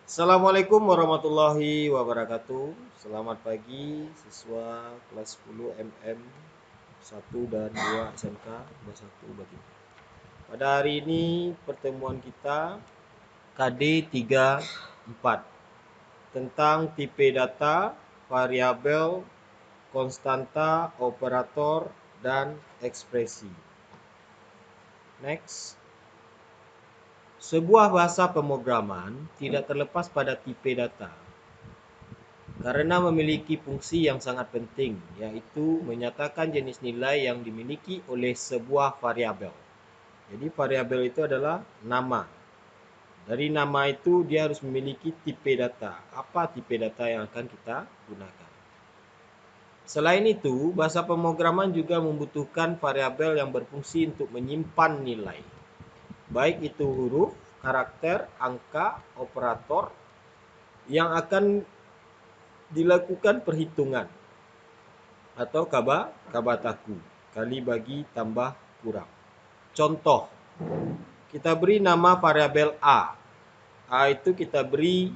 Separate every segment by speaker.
Speaker 1: Assalamualaikum warahmatullahi wabarakatuh. Selamat pagi siswa kelas 10 MM 1 dan 2 SMK kelas 1 bagi. Pada hari ini pertemuan kita KD 34 tentang tipe data, variabel, konstanta, operator, dan ekspresi. Next. Sebuah bahasa pemrograman tidak terlepas pada tipe data, karena memiliki fungsi yang sangat penting, yaitu menyatakan jenis nilai yang dimiliki oleh sebuah variabel. Jadi variabel itu adalah nama. Dari nama itu dia harus memiliki tipe data. Apa tipe data yang akan kita gunakan? Selain itu, bahasa pemrograman juga membutuhkan variabel yang berfungsi untuk menyimpan nilai, baik itu huruf, karakter, angka, operator yang akan dilakukan perhitungan, atau kabataku, kali bagi tambah kurang. Contoh, kita beri nama variabel A. A itu kita beri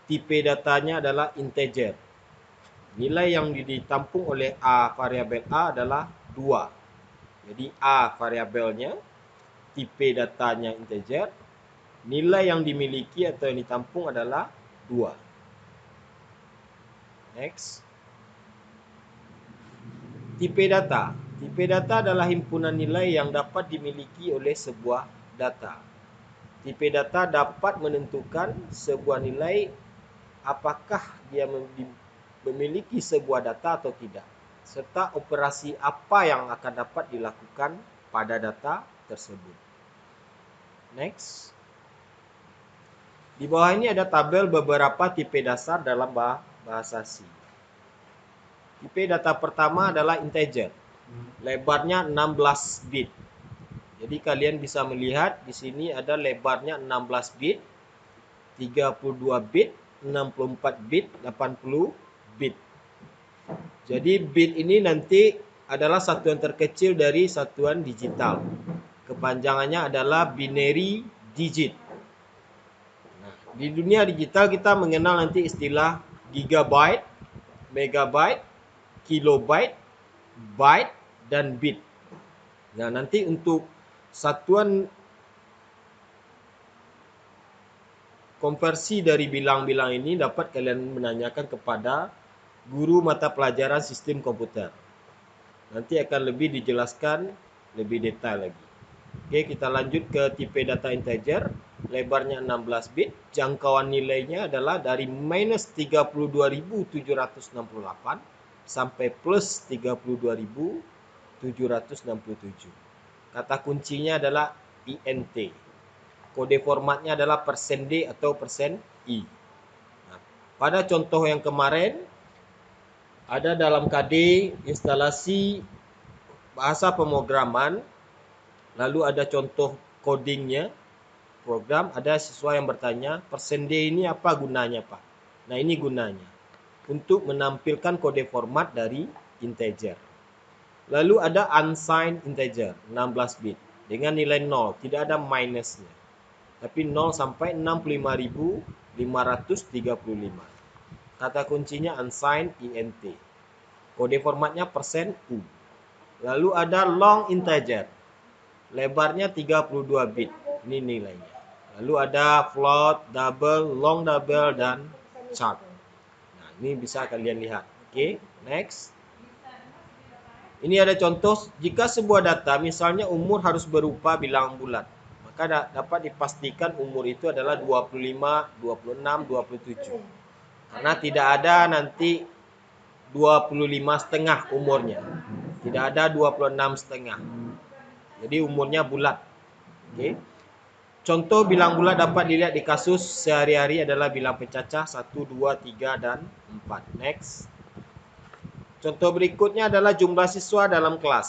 Speaker 1: tipe datanya adalah integer. Nilai yang ditampung oleh A variabel A adalah 2. Jadi A variabelnya, tipe datanya integer, nilai yang dimiliki atau yang ditampung adalah 2. Next. Tipe data. Tipe data adalah himpunan nilai yang dapat dimiliki oleh sebuah data. Tipe data dapat menentukan sebuah nilai apakah dia memiliki sebuah data atau tidak, serta operasi apa yang akan dapat dilakukan pada data tersebut. Next. Di bawah ini ada tabel beberapa tipe dasar dalam bahasa C. Tipe data pertama adalah integer. Lebarnya 16 bit. Jadi kalian bisa melihat di sini ada lebarnya 16 bit, 32 bit, 64 bit, 80 bit. Jadi bit ini nanti adalah satuan terkecil dari satuan digital. Kepanjangannya adalah binary digit. Nah, di dunia digital kita mengenal nanti istilah gigabyte, megabyte, kilobyte, byte, dan bit. Nah, nanti untuk satuan konversi dari bilang-bilang ini dapat kalian menanyakan kepada guru mata pelajaran sistem komputer. Nanti akan lebih dijelaskan lebih detail lagi. Oke, kita lanjut ke tipe data integer. Lebarnya 16 bit. Jangkauan nilainya adalah dari minus 32.768 sampai plus 32.767. Kata kuncinya adalah INT. Kode formatnya adalah %D atau %I. Nah, pada contoh yang kemarin, ada dalam KD instalasi bahasa pemrograman, lalu ada contoh codingnya, program, ada siswa yang bertanya, %D ini apa gunanya, Pak? Nah, ini gunanya untuk menampilkan kode format dari integer. Lalu ada unsigned integer, 16 bit, dengan nilai 0, tidak ada minusnya. Tapi 0 sampai 65.535. Kata kuncinya unsigned int. Kode formatnya %U. Lalu ada long integer. Lebarnya 32 bit. Ini nilainya. Lalu ada float, double, long double, dan chart. Nah, ini bisa kalian lihat. Oke, next. Ini ada contoh, jika sebuah data misalnya umur harus berupa bilangan bulat, maka dapat dipastikan umur itu adalah 25, 26, 27. Karena tidak ada nanti 25 setengah umurnya. Tidak ada 26 setengah. Jadi umurnya bulat. Oke. Contoh bilang bulat dapat dilihat di kasus sehari-hari adalah bilang pencacah 1, 2, 3, dan 4. Next. Contoh berikutnya adalah jumlah siswa dalam kelas.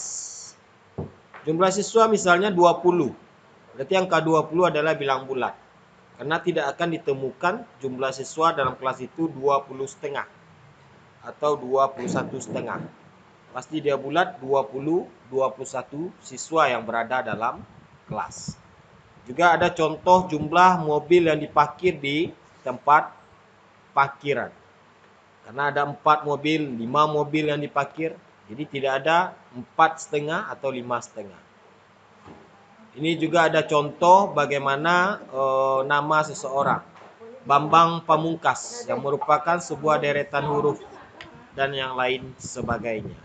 Speaker 1: Jumlah siswa misalnya 20. Berarti angka 20 adalah bilang bulat. Karena tidak akan ditemukan jumlah siswa dalam kelas itu 20 setengah atau 21 setengah. Pasti dia bulat 20, 21 siswa yang berada dalam kelas. Juga ada contoh jumlah mobil yang diparkir di tempat parkiran. Karena ada 4 mobil, 5 mobil yang diparkir, jadi tidak ada 4,5 atau 5,5. Ini juga ada contoh bagaimana nama seseorang. Bambang Pamungkas yang merupakan sebuah deretan huruf dan yang lain sebagainya.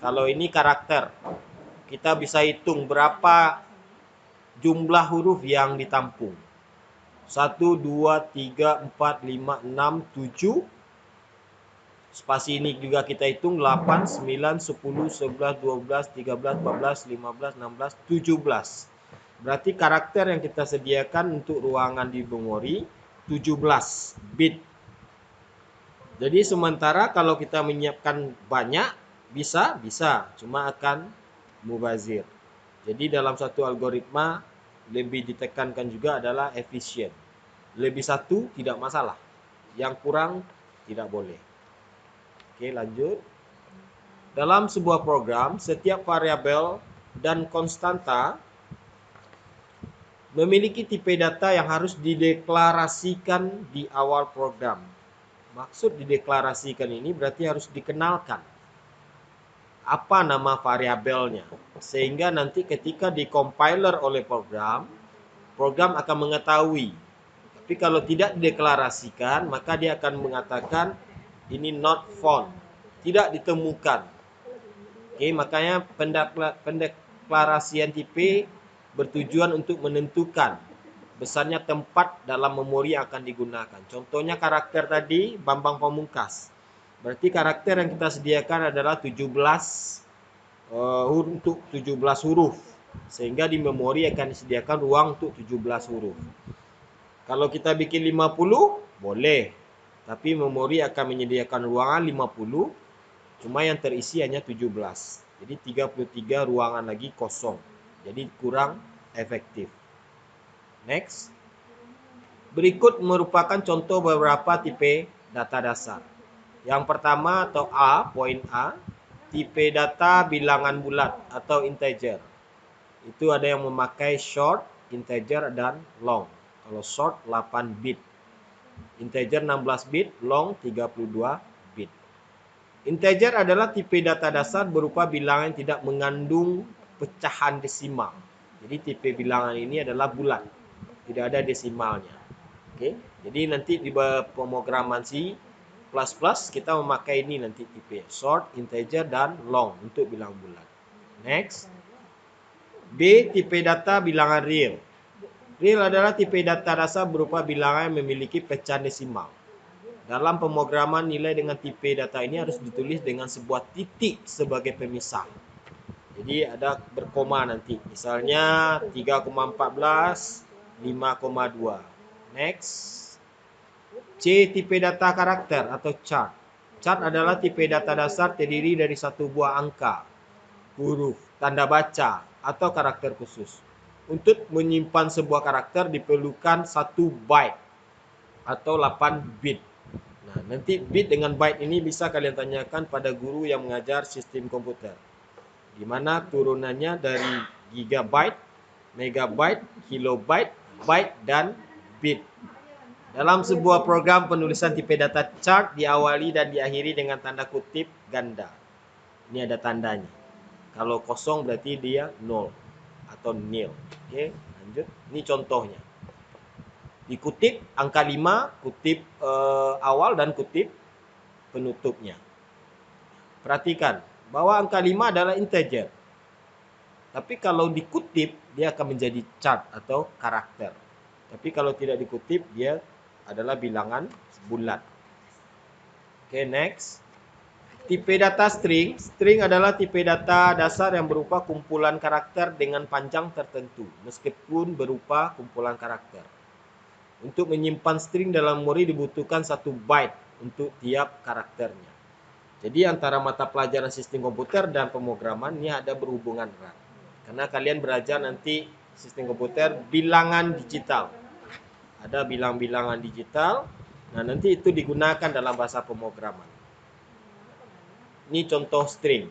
Speaker 1: Kalau ini karakter, kita bisa hitung berapa jumlah huruf yang ditampung. 1, 2, 3, 4, 5, 6, 7. Spasi ini juga kita hitung 8, 9, 10, 11, 12, 13, 14, 15, 16, 17. Berarti karakter yang kita sediakan untuk ruangan di memori 17 bit. Jadi sementara kalau kita menyiapkan banyak bisa, cuma akan mubazir. Jadi dalam satu algoritma lebih ditekankan juga adalah efisien. Lebih satu tidak masalah, yang kurang tidak boleh. Oke, lanjut. Dalam sebuah program, setiap variabel dan konstanta memiliki tipe data yang harus dideklarasikan di awal program. Maksud dideklarasikan ini berarti harus dikenalkan apa nama variabelnya, sehingga nanti ketika dicompiler oleh program akan mengetahui. Tapi kalau tidak dideklarasikan, maka dia akan mengatakan ini not found, tidak ditemukan. Oke, makanya pendeklarasian tipe bertujuan untuk menentukan besarnya tempat dalam memori yang akan digunakan. Contohnya karakter tadi, Bambang Pamungkas. Berarti karakter yang kita sediakan adalah 17 untuk 17 huruf. Sehingga di memori akan disediakan ruang untuk 17 huruf. Kalau kita bikin 50, boleh. Tapi memori akan menyediakan ruangan 50, cuma yang terisi hanya 17. Jadi 33 ruangan lagi kosong. Jadi kurang efektif. Next. Berikut merupakan contoh beberapa tipe data dasar. Yang pertama atau A, poin A, tipe data bilangan bulat atau integer. Itu ada yang memakai short, integer, dan long. Kalau short 8 bit, integer 16 bit, long 32 bit. Integer adalah tipe data dasar berupa bilangan yang tidak mengandung pecahan desimal. Jadi tipe bilangan ini adalah bulat, tidak ada desimalnya. Oke, jadi nanti di pemrograman C++ kita memakai ini nanti tipe short, integer, dan long untuk bilangan bulat. Next. B, tipe data bilangan real. Real adalah tipe data dasar berupa bilangan yang memiliki pecahan desimal. Dalam pemrograman, nilai dengan tipe data ini harus ditulis dengan sebuah titik sebagai pemisah. Jadi ada berkoma nanti. Misalnya 3,14, 5,2. Next. C, tipe data karakter atau chart. Chart adalah tipe data dasar terdiri dari satu buah angka, huruf, tanda baca, atau karakter khusus. Untuk menyimpan sebuah karakter diperlukan 1 byte atau 8 bit. Nah, nanti bit dengan byte ini bisa kalian tanyakan pada guru yang mengajar sistem komputer. Di mana turunannya dari gigabyte, megabyte, kilobyte, byte, dan bit. Dalam sebuah program penulisan tipe data chart diawali dan diakhiri dengan tanda kutip ganda. Ini ada tandanya. Kalau kosong berarti dia 0 atau nil. Oke, lanjut. Ini contohnya. Dikutip angka 5, kutip awal dan kutip penutupnya. Perhatikan bahwa angka 5 adalah integer. Tapi kalau dikutip dia akan menjadi chart atau karakter. Tapi kalau tidak dikutip dia adalah bilangan bulat. Oke, next. Tipe data string. String adalah tipe data dasar yang berupa kumpulan karakter dengan panjang tertentu, meskipun berupa kumpulan karakter. Untuk menyimpan string dalam memori dibutuhkan 1 byte untuk tiap karakternya. Jadi antara mata pelajaran sistem komputer dan pemrograman ini ada berhubungan erat. Karena kalian belajar nanti sistem komputer bilangan digital. Ada bilangan digital. Nah, nanti itu digunakan dalam bahasa pemrograman. Ini contoh string.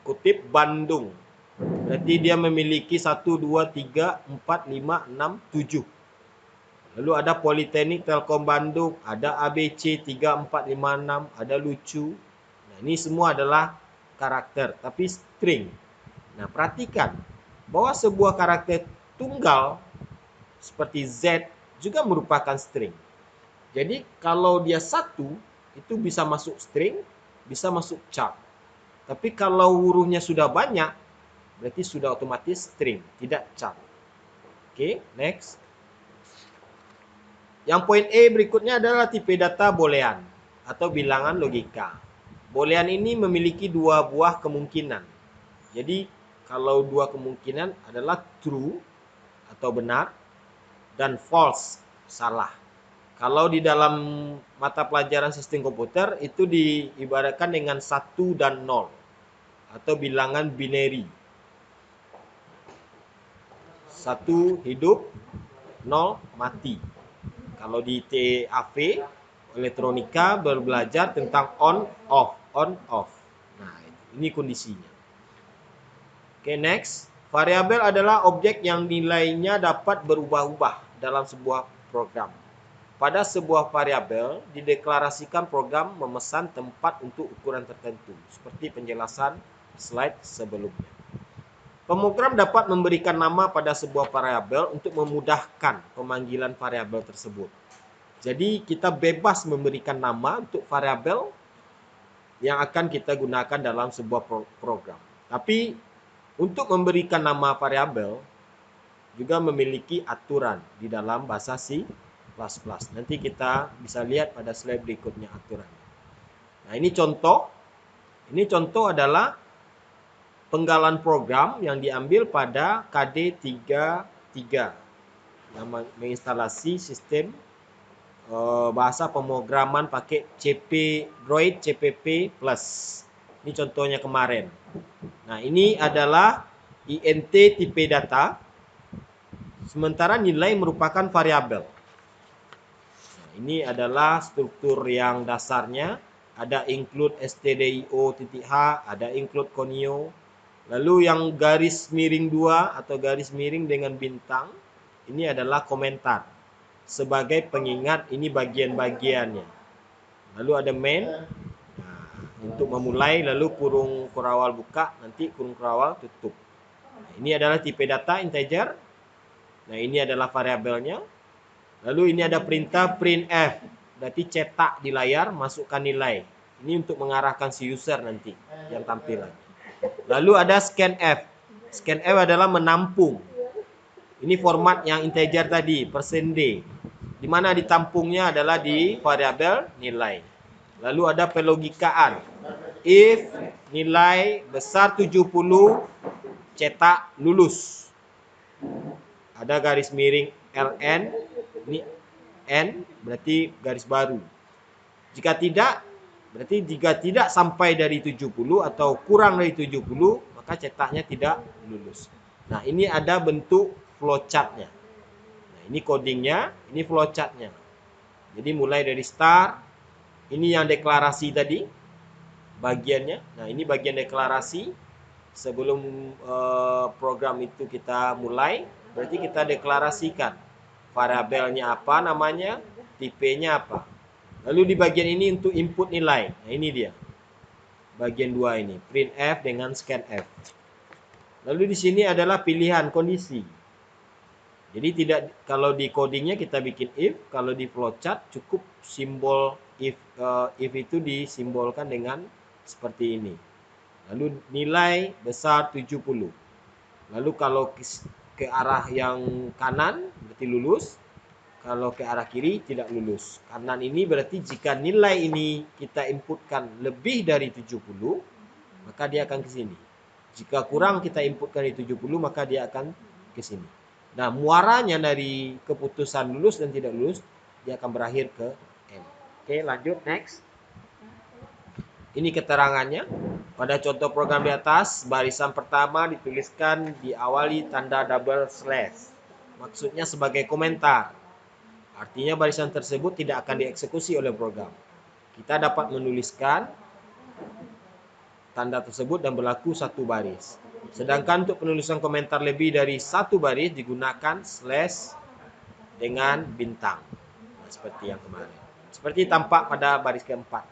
Speaker 1: Kutip Bandung. Berarti dia memiliki 1, 2, 3, 4, 5, 6, 7. Lalu ada Politeknik Telkom Bandung, ada ABC 3456, ada lucu. Nah, ini semua adalah karakter, tapi string. Nah, perhatikan bahwa sebuah karakter tunggal seperti Z juga merupakan string. Jadi kalau dia satu, itu bisa masuk string, bisa masuk char. Tapi kalau hurufnya sudah banyak, berarti sudah otomatis string, tidak char. Oke, next. Yang poin E berikutnya adalah tipe data boolean atau bilangan logika. Boolean ini memiliki dua buah kemungkinan. Jadi kalau dua kemungkinan adalah true atau benar dan false, salah. Kalau di dalam mata pelajaran sistem komputer itu diibaratkan dengan 1 dan 0 atau bilangan binary. 1 hidup, 0 mati. Kalau di TAV elektronika belajar tentang on off. Nah, ini kondisinya. Oke, next. Variabel adalah objek yang nilainya dapat berubah-ubah dalam sebuah program. Pada sebuah variabel dideklarasikan program memesan tempat untuk ukuran tertentu, seperti penjelasan slide sebelumnya. Pemrogram dapat memberikan nama pada sebuah variabel untuk memudahkan pemanggilan variabel tersebut. Jadi kita bebas memberikan nama untuk variabel yang akan kita gunakan dalam sebuah program. Tapi untuk memberikan nama variabel juga memiliki aturan di dalam bahasa C++. Nanti kita bisa lihat pada slide berikutnya aturan. Nah, ini contoh. Ini contoh adalah penggalan program yang diambil pada KD33 yang menginstalasi sistem bahasa pemrograman pakai Droid CPP+. Ini contohnya kemarin. Nah, ini adalah INT tipe data, sementara nilai merupakan variabel. Nah, ini adalah struktur yang dasarnya. Ada include stdio.h, ada include conio. Lalu yang garis miring 2 atau garis miring dengan bintang, ini adalah komentar. Sebagai pengingat ini bagian-bagiannya. Lalu ada main. Nah, untuk memulai, lalu kurung kurawal buka, nanti kurung kurawal tutup. Nah, ini adalah tipe data integer. Nah, ini adalah variabelnya. Lalu ini ada perintah printf. Berarti cetak di layar, masukkan nilai. Ini untuk mengarahkan si user nanti yang tampilan. Lalu ada scanf. Scanf adalah menampung. Ini format yang integer tadi, %d. Di mana ditampungnya adalah di variabel nilai. Lalu ada pelogikaan. If nilai besar 70, cetak lulus. Ada garis miring ln, ini n berarti garis baru. Jika tidak, berarti jika tidak sampai dari 70 atau kurang dari 70, maka cetaknya tidak lulus. Nah, ini ada bentuk flowchart-nya. Nah, ini codingnya, ini flowchart-nya. Jadi mulai dari start, ini yang deklarasi tadi, bagiannya. Nah, ini bagian deklarasi. Sebelum program itu kita mulai, berarti kita deklarasikan variabelnya apa namanya, tipenya apa. Lalu di bagian ini untuk input nilai. Nah, ini dia. Bagian 2 ini, printf dengan scanf. Lalu di sini adalah pilihan kondisi. Jadi tidak, kalau di codingnya kita bikin if, kalau di flowchart cukup simbol if itu disimbolkan dengan seperti ini. Lalu nilai besar 70. Lalu kalau ke arah yang kanan berarti lulus. Kalau ke arah kiri tidak lulus. Kanan ini berarti jika nilai ini kita inputkan lebih dari 70, maka dia akan ke sini. Jika kurang kita inputkan di 70, maka dia akan ke sini. Nah, muaranya dari keputusan lulus dan tidak lulus, dia akan berakhir ke N. Oke, lanjut, next. Ini keterangannya. Pada contoh program di atas, barisan pertama dituliskan diawali tanda double slash. Maksudnya sebagai komentar. Artinya barisan tersebut tidak akan dieksekusi oleh program. Kita dapat menuliskan tanda tersebut dan berlaku satu baris. Sedangkan untuk penulisan komentar lebih dari satu baris digunakan slash dengan bintang. Nah, seperti yang kemarin. Seperti tampak pada baris keempat.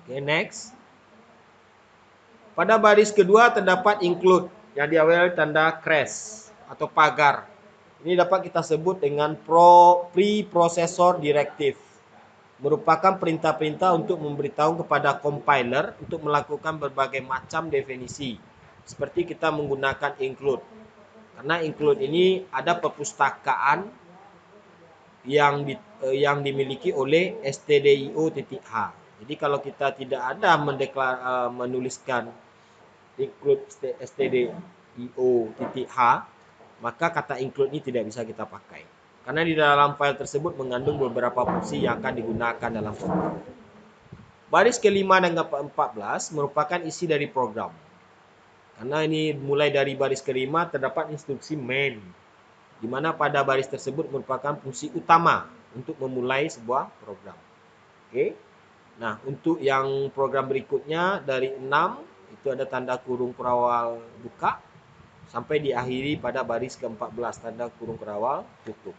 Speaker 1: Oke, next. Pada baris kedua terdapat include yang diawali tanda crash atau pagar. Ini dapat kita sebut dengan preprocessor directive. Merupakan perintah-perintah untuk memberitahu kepada compiler untuk melakukan berbagai macam definisi. Seperti kita menggunakan include. Karena include ini ada perpustakaan yang dimiliki oleh stdio.h. Jadi kalau kita tidak ada menuliskan include stdio.h, maka kata include ini tidak bisa kita pakai. Karena di dalam file tersebut mengandung beberapa fungsi yang akan digunakan dalam program. Baris kelima dan ke-14 merupakan isi dari program. Karena ini mulai dari baris kelima terdapat instruksi main, di mana pada baris tersebut merupakan fungsi utama untuk memulai sebuah program. Oke. Nah, untuk yang program berikutnya dari 6 itu ada tanda kurung kurawal buka sampai diakhiri pada baris ke-14 tanda kurung kurawal tutup.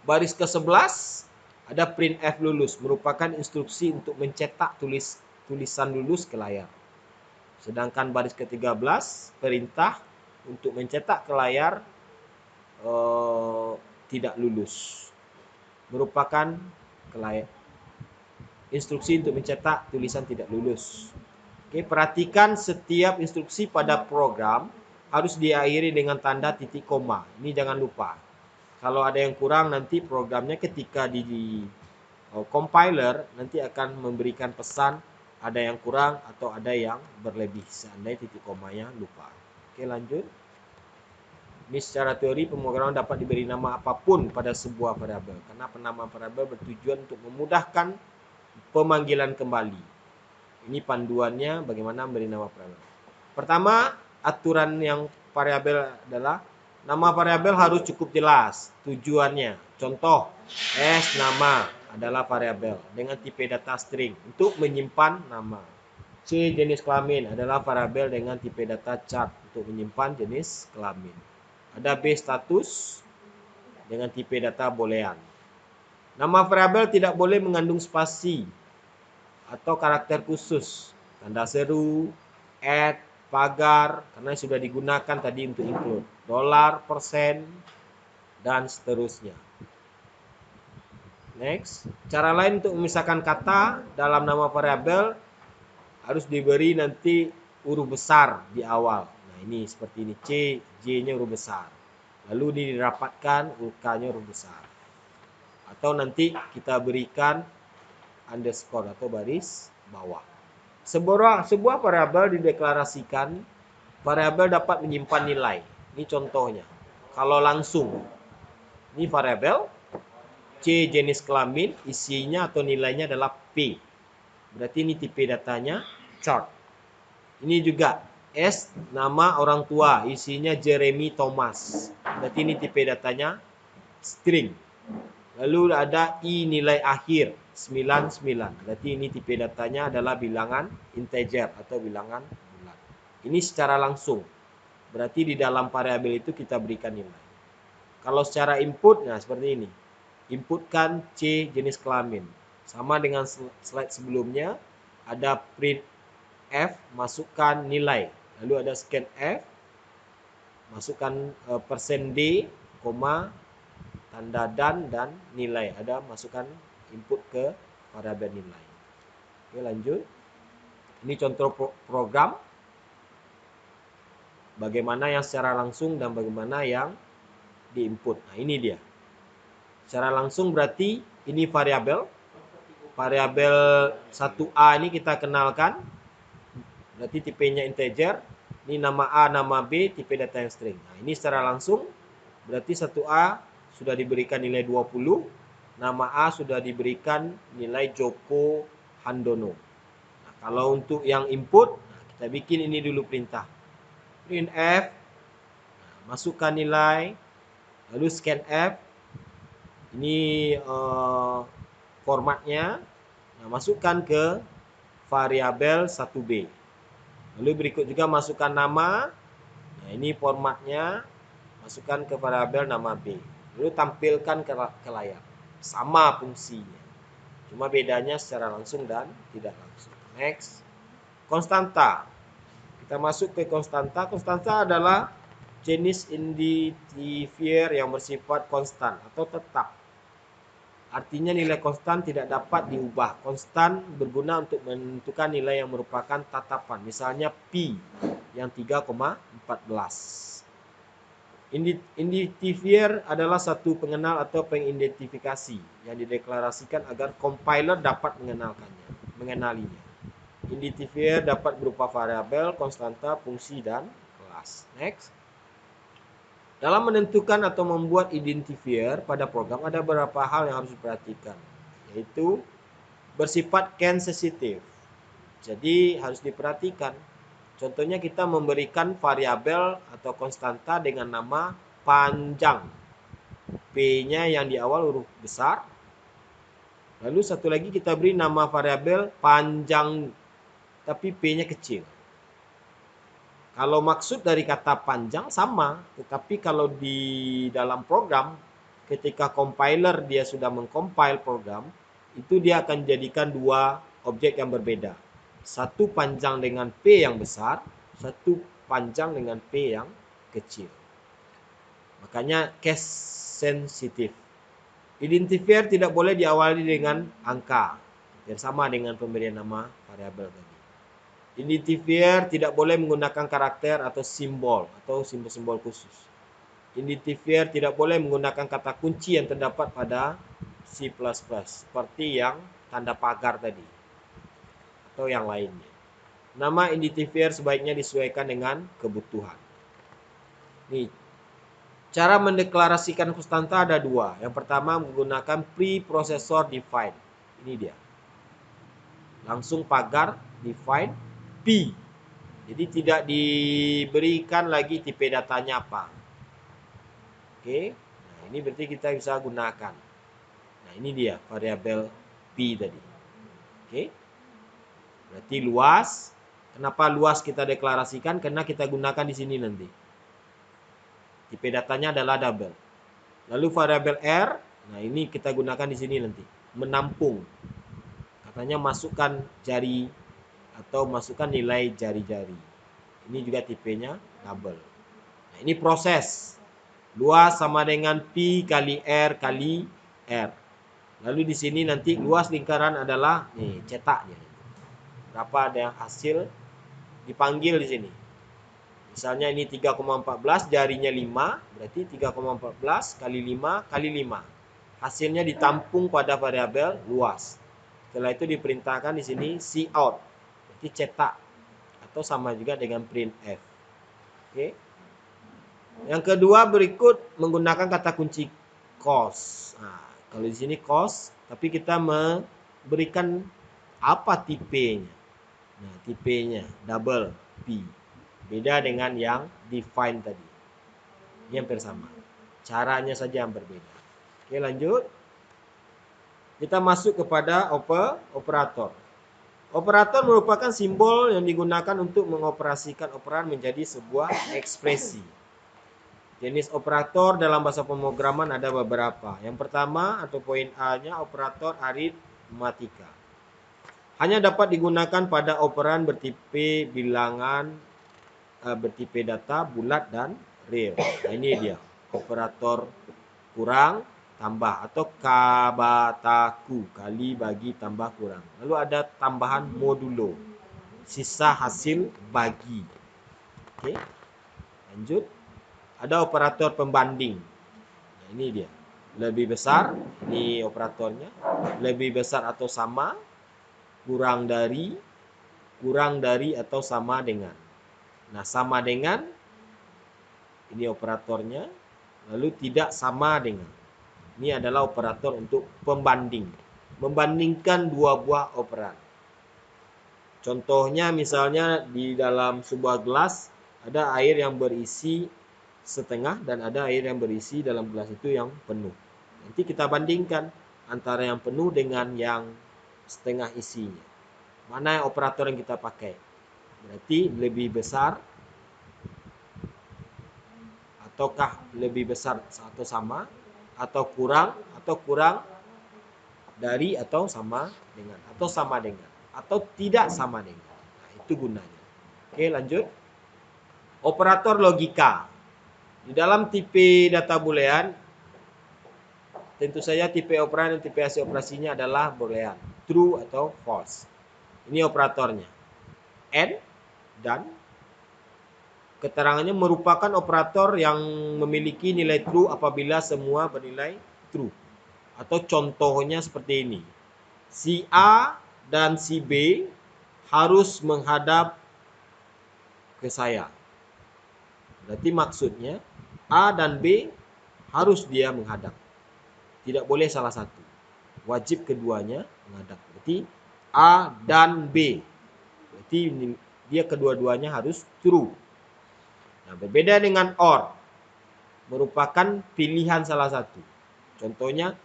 Speaker 1: Baris ke-11 ada printf lulus, merupakan instruksi untuk mencetak tulisan lulus ke layar. Sedangkan baris ke-13 perintah untuk mencetak ke layar tidak lulus, merupakan instruksi untuk mencetak tulisan tidak lulus. Oke, perhatikan setiap instruksi pada program harus diakhiri dengan tanda titik koma. Ini jangan lupa. Kalau ada yang kurang nanti programnya ketika di compiler nanti akan memberikan pesan ada yang kurang atau ada yang berlebih seandainya titik komanya lupa. Oke, lanjut. Ini secara teori pemrograman dapat diberi nama apapun pada sebuah variabel karena penamaan variabel bertujuan untuk memudahkan pemanggilan kembali. Ini panduannya bagaimana memberi nama variabel. Pertama, aturan yang variabel adalah nama variabel harus cukup jelas tujuannya. Contoh, S nama adalah variabel dengan tipe data string untuk menyimpan nama. C jenis kelamin adalah variabel dengan tipe data chart untuk menyimpan jenis kelamin. Ada B status dengan tipe data boolean. Nama variabel tidak boleh mengandung spasi atau karakter khusus, tanda seru, add, pagar, karena sudah digunakan tadi untuk include, $, persen, dan seterusnya. Next, cara lain untuk memisahkan kata dalam nama variabel harus diberi nanti huruf besar di awal. Nah, ini seperti ini, C, J-nya huruf besar. Lalu dirapatkan K-nya huruf besar. Atau nanti kita berikan underscore atau baris bawah. Sebuah variabel dideklarasikan, variabel dapat menyimpan nilai. Ini contohnya. Kalau langsung, ini variabel C jenis kelamin, isinya atau nilainya adalah P. Berarti ini tipe datanya chart. Ini juga S nama orang tua, isinya Jeremy Thomas. Berarti ini tipe datanya string. Lalu ada I nilai akhir 99. Berarti ini tipe datanya adalah bilangan integer atau bilangan bulat. Ini secara langsung. Berarti di dalam variabel itu kita berikan nilai. Kalau secara input, nah seperti ini. Inputkan C jenis kelamin. Sama dengan slide sebelumnya, ada print F, masukkan nilai. Lalu ada scan F, masukkan persen %D, koma, tanda dan nilai. Ada masukkan input ke variabel nilai. Oke, lanjut. Ini contoh program. Bagaimana yang secara langsung dan bagaimana yang diinput. Nah, ini dia. Secara langsung berarti ini variabel. Variabel 1A ini kita kenalkan. Berarti tipenya integer. Ini nama A, nama B, tipe data yang string. Nah, ini secara langsung berarti 1A sudah diberikan nilai 20. Nama A sudah diberikan nilai Joko Handono. Nah, kalau untuk yang input, kita bikin ini dulu perintah. Printf, masukkan nilai, lalu scanf. Ini formatnya. Nah, masukkan ke variabel 1B. Lalu berikut juga masukkan nama. Nah, ini formatnya. Masukkan ke variabel nama B. lalu tampilkan ke layar. Sama fungsinya, cuma bedanya secara langsung dan tidak langsung. Next, konstanta. Kita masuk ke konstanta. Konstanta adalah jenis identifier yang bersifat konstan atau tetap. Artinya nilai konstan tidak dapat diubah. Konstan berguna untuk menentukan nilai yang merupakan tatapan. Misalnya pi yang 3,14. Identifier adalah satu pengenal atau pengidentifikasi yang dideklarasikan agar compiler dapat mengenalinya. Identifier dapat berupa variabel, konstanta, fungsi, dan kelas. Next. Dalam menentukan atau membuat identifier pada program ada beberapa hal yang harus diperhatikan, yaitu bersifat can sensitive. Jadi harus diperhatikan. Contohnya kita memberikan variabel atau konstanta dengan nama panjang. P-nya yang di awal huruf besar. Lalu satu lagi kita beri nama variabel panjang tapi P-nya kecil. Kalau maksud dari kata panjang sama, tetapi kalau di dalam program ketika compiler dia sudah mengcompile program, itu dia akan jadikan dua objek yang berbeda. Satu panjang dengan P yang besar, satu panjang dengan P yang kecil. Makanya case sensitive. Identifier tidak boleh diawali dengan angka, yang sama dengan pemberian nama variabel tadi. Identifier tidak boleh menggunakan karakter atau simbol-simbol khusus. Identifier tidak boleh menggunakan kata kunci yang terdapat pada C++, seperti yang tanda pagar tadi atau yang lainnya. Nama identifier sebaiknya disesuaikan dengan kebutuhan. Nih, cara mendeklarasikan konstanta ada dua. Yang pertama menggunakan preprocessor define. Ini dia. Langsung pagar define P. Jadi tidak diberikan lagi tipe datanya apa. Oke. Nah, ini berarti kita bisa gunakan. Nah, ini dia variabel P tadi. Oke. Berarti luas. Kenapa luas kita deklarasikan? Karena kita gunakan di sini nanti. Tipe datanya adalah double. Lalu variabel R, nah ini kita gunakan di sini nanti. Menampung. Katanya masukkan jari atau masukkan nilai jari-jari. Ini juga tipenya double. Nah, ini proses. Luas sama dengan Pi kali R kali R. Lalu di sini nanti luas lingkaran adalah nih cetaknya. Berapa ada hasil dipanggil di sini. Misalnya ini 3,14, jarinya 5, berarti 3,14 kali 5 kali 5. Hasilnya ditampung pada variabel luas. Setelah itu diperintahkan di sini cout, berarti cetak atau sama juga dengan printf. Oke. Yang kedua berikut menggunakan kata kunci cost. Nah, kalau di sini cost, tapi kita memberikan apa tipenya. Nah, tipenya double P. Beda dengan yang define tadi. Ini hampir sama. Caranya saja yang berbeda. Oke, lanjut. Kita masuk kepada operator. Operator merupakan simbol yang digunakan untuk mengoperasikan operan menjadi sebuah ekspresi. Jenis operator dalam bahasa pemrograman ada beberapa. Yang pertama atau poin A-nya operator aritmatika. Hanya dapat digunakan pada operan bertipe bilangan, bertipe data, bulat, dan real. Nah, ini dia operator kurang tambah atau kabataku, kali bagi tambah kurang. Lalu ada tambahan modulo, sisa hasil bagi. Oke, lanjut. Ada operator pembanding. Nah, ini dia. Lebih besar, ini operatornya. Lebih besar atau sama, kurang dari atau sama dengan. Nah, sama dengan, ini operatornya. Lalu tidak sama dengan. Ini adalah operator untuk pembanding. Membandingkan dua buah operan. Contohnya misalnya di dalam sebuah gelas ada air yang berisi setengah dan ada air yang berisi dalam gelas itu yang penuh. Nanti kita bandingkan antara yang penuh dengan yang setengah isinya. Mana operator yang kita pakai? Berarti lebih besar ataukah lebih besar atau sama? atau kurang dari atau sama dengan atau tidak sama dengan. Nah, itu gunanya. Oke, lanjut. Operator logika. Di dalam tipe data boolean, tentu saja tipe operan dan tipe hasil operasinya adalah boolean, true atau false. Ini operatornya. And, dan. Keterangannya merupakan operator yang memiliki nilai true apabila semua bernilai true. Atau contohnya seperti ini. Si A dan si B harus menghadap ke saya. Berarti maksudnya A dan B harus dia menghadap. Tidak boleh salah satu. Wajib keduanya menghadap. Berarti A dan B. Berarti dia kedua-duanya harus true. Nah, berbeda dengan OR. Merupakan pilihan salah satu. Contohnya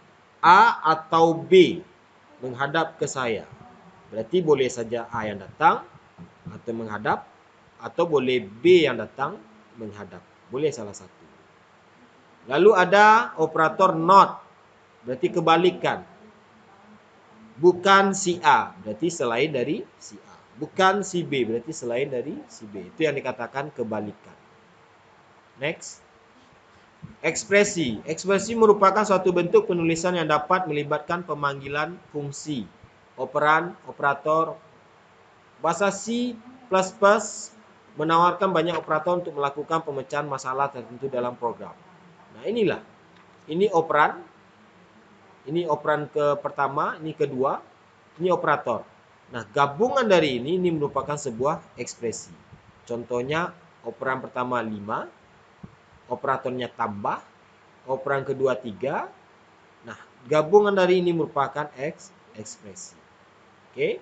Speaker 1: A atau B menghadap ke saya. Berarti boleh saja A yang datang atau menghadap, atau boleh B yang datang menghadap. Boleh salah satu. Lalu ada operator not. Berarti kebalikan. Bukan si A. Berarti selain dari si A. Bukan si B. Berarti selain dari si B. Itu yang dikatakan kebalikan. Next. Ekspresi. Ekspresi merupakan suatu bentuk penulisan yang dapat melibatkan pemanggilan fungsi, operan, operator. Bahasa C++ menawarkan banyak operator untuk melakukan pemecahan masalah tertentu dalam program. Nah, inilah. Ini operan. Ini operan ke pertama, ini kedua, ini operator. Nah, gabungan dari ini merupakan sebuah ekspresi. Contohnya, operan pertama 5, operatornya tambah, operan kedua 3. Nah, gabungan dari ini merupakan ekspresi. Oke.